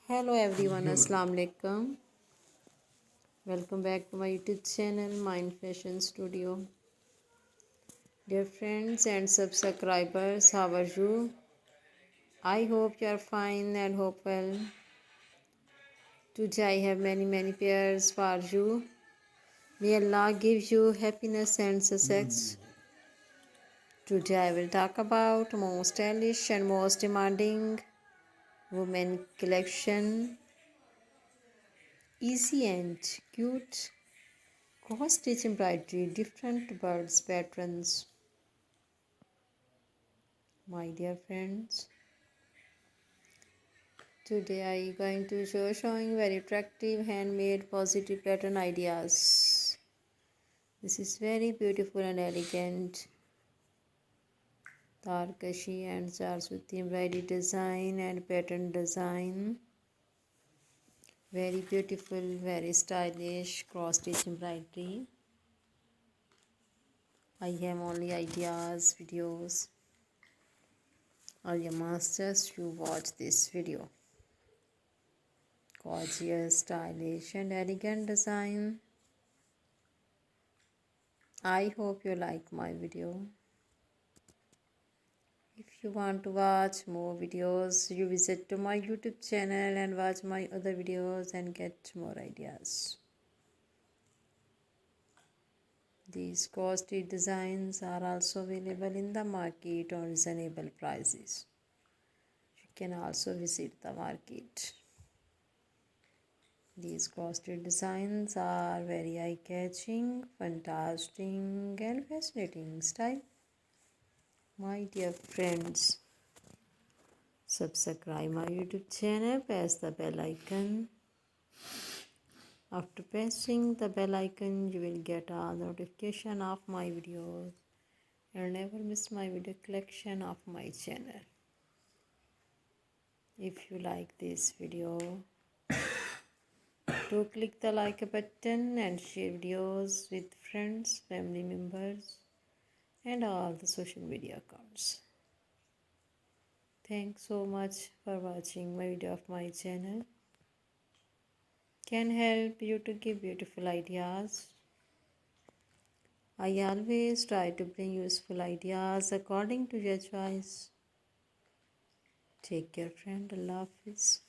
Hello everyone, Assalamu alaikum. Welcome back to my YouTube channel, Mind Fashion Studio. Dear friends and subscribers, how are you? I hope you are fine and hope well. Today I have many pairs for you. May Allah give you happiness and success. Today I will talk about most stylish and most demanding women collection. Easy and cute cross stitch embroidery, different birds patterns. My dear friends, today I am going to showing very attractive handmade positive pattern ideas. This is very beautiful and elegant. Tarkashi and charts with the embroidery design and pattern design. Very beautiful, very stylish cross stitch embroidery. I have only ideas, videos. I must just you watch this video. Gorgeous, stylish and elegant design. I hope you like my video. If you want to watch more videos, you visit to my YouTube channel and watch my other videos and get more ideas. These costly designs are also available in the market on reasonable prices. You can also visit the market. These costly designs are very eye-catching, fantastic and fascinating style. My dear friends, subscribe my YouTube channel, press the bell icon. After pressing the bell icon, you will get a notification of my videos and never miss my video collection of my channel. If you like this video, do click the like button and share videos with friends, family members and all the social media accounts. Thanks so much for watching my video of my channel. Can help you to give beautiful ideas. I always try to bring useful ideas according to your choice. Take care, friend. Allah Hafiz.